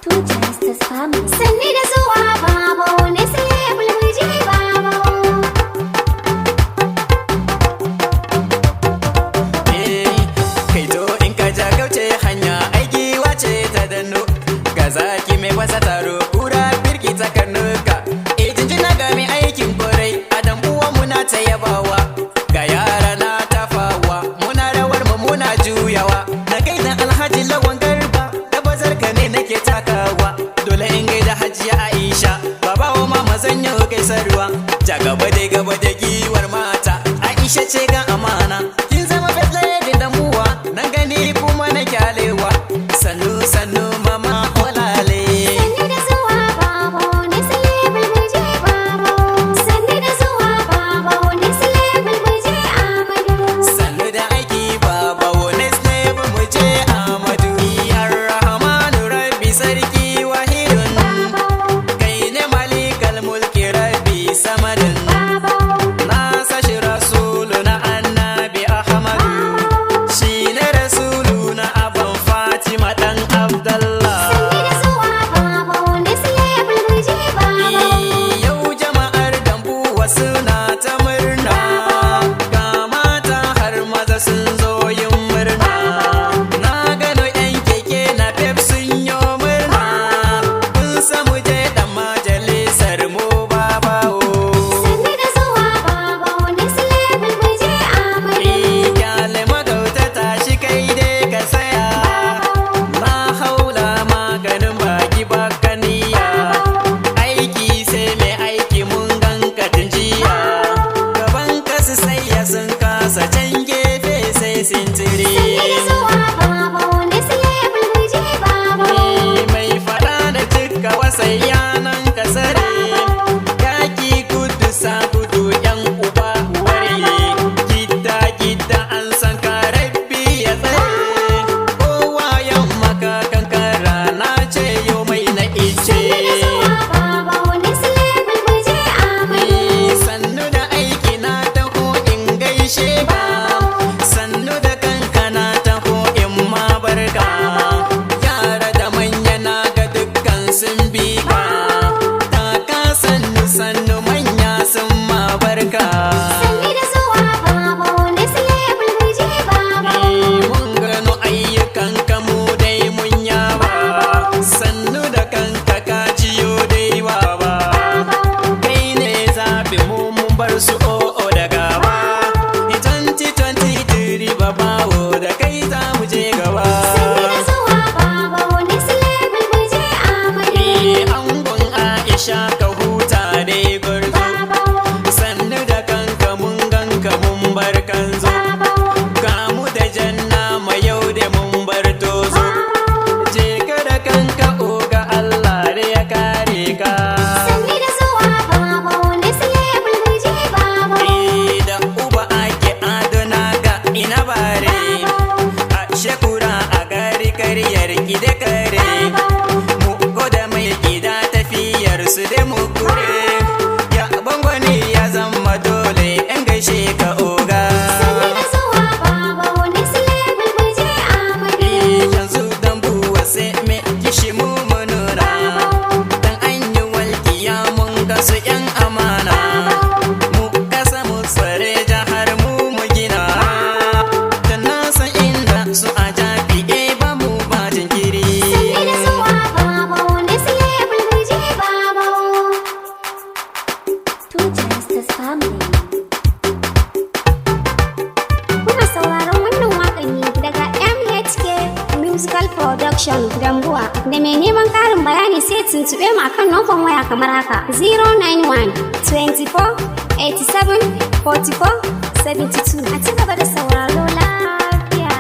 Two Justice Family. Sanni da zuwa baba ne sai bulbulji baba. Kai to in ka ja kauce hanya aiki wace ta danno. Ga zaki mai wasa taro kura birki ta karnuka. Jinjina ga mai aikin korai adam uwa muna ta yabawa. Ga yara na tafawa muna rawar mu muna juyawa. Na gaida Alhaji Lawan Garba da bazar ka ne nake takawa. Dole in gaida Hajiya Aisha baba wa mama zan yi gaisarwa. Ja gaba da giwar mata Aisha ce ga amana. Kin zama first lady da muwa na gani kuma na kyalewa. Sannu sannu mama olale. Sanni da zuwa baba ne sai bulbulji baba. Sanni da zuwa baba ne sai bulbulji Amadu. Sannu da aiki baba wani slave mu je Amadu. Ar-Rahmanu Rabbi sarki wahidun. Kai ne malikal mulki Rabbi samadin. Na sashi rasulu na annabi Ahmadu. Shi ne rasulu na aban Fatima dan Abdallah. Sanni da zuwa baba ne sai bulbulji baba. Yau jama'ar Dambuwa suna ta murna. Ga mata har maza sun zo yin murna. Na gano 'yan keke na pep sun yi murna. Kun samu je dan majalisar mu babawo. Sanni da zuwa baba ne sai bulbulji Amadu. Kyale magauta tashi kai dai ka saya. La haula maganin baki bakaniya. Aiki sai mai aiki mun ganka tun jiya. Gaban kasu sai ya sun kasa can gefe sai sintiri. Sanni da zuwa baba ne sai bulbulji baba. Mai fada da cika wasai yanan kasare. Yaki gudu sa gudu yan uba ware. Gida an san karabbi ya tsare. Kowa yamma kakan kara na ce yau mai na ice. Sanni da zuwa baba ne sai bulbulji Amadu. Sannu da aiki na taho in gaishe ka. Sannu da kanka na taho in ma barka. Yara da manya na ga dukkan sun bi ka. Taka sannu sannu manya sun ma barka. Sanni da zuwa baba ne sai bulbulji baba. Mun gano ayyukan kamu dai mun yaba. Sannu da kanka ka jiyo dai baba. Kai ne zaɓi mu mun bar su o'o da gaba. 2023 babawo da kai za mu je gaba. Sanni da zuwa baba ne sai bulbulji Amadu. Angon Aisha ka huta dai gwarzo. Sannu da kanka mun ganka mun bar kanzo. Kamu da janna ma yau da mun bar tozo. Je ka da kanka oga Allah da ya kare ka. Sanni da zuwa baba ne sai bulbulji baba. Da uba ake adona ga ina bare. A shekura a gari karyar gida kare. Mu da mai gida tafiyar su da mu kure. Ya bangwani ya zama dole in gaishe ka oga. Sanni da zuwa baba ne sai bulbulji Amadu. Yanzu Dambuwa sai me kishi mu nuna. Dan an yi walƙiya mun ga su 'yan amana. Mu kasa mu tsare jihar mu gina. Dan na san inda su a jafi ba mu ba jinkiri. Sanni da zuwa baba ne sai bulbulji baba. Two Justice Family. Kuna sauraron wannan waƙan ne daga MHK Musical Production Dambuwa. Da mai neman ƙarin bayani sai tuntuɓe mu akan namban waya kamar haka: 091 24 87 44 72. A ci gaba da sauraro lafiya.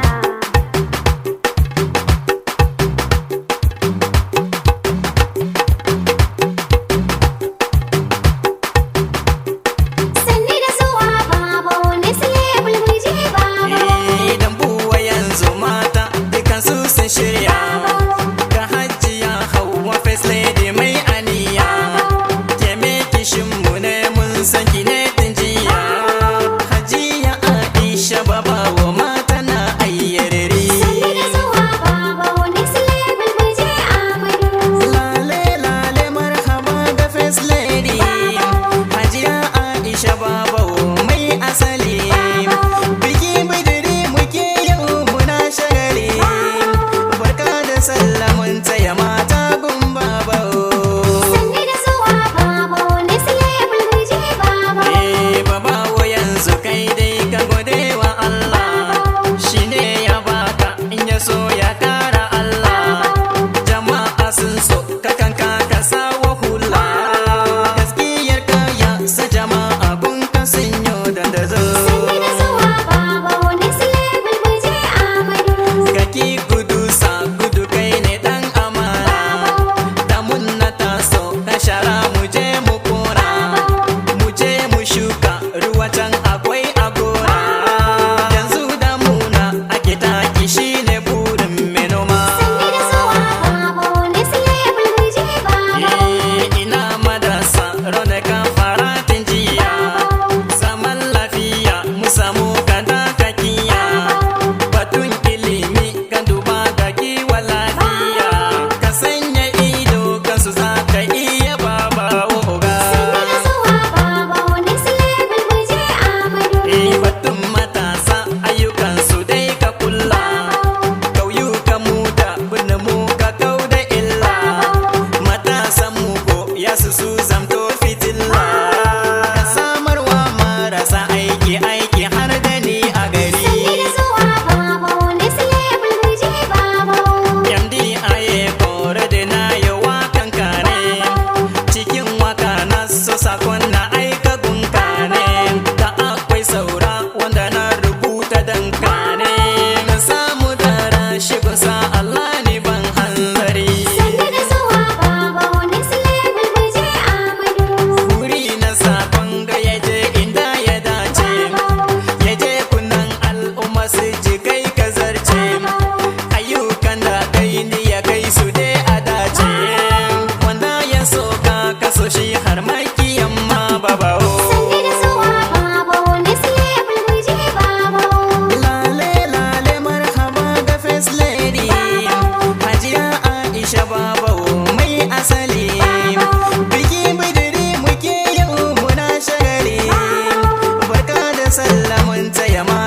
Sanni da zuwa baba ne sai bulbulji baba. Dambuwa yanzu mata dukansu sun shirya. Ga Hajiya Hauwa first lady mai aniya. Ke me kishin mu ne mun san ki ne tun jiya. Hajiya Aisha baba ya ma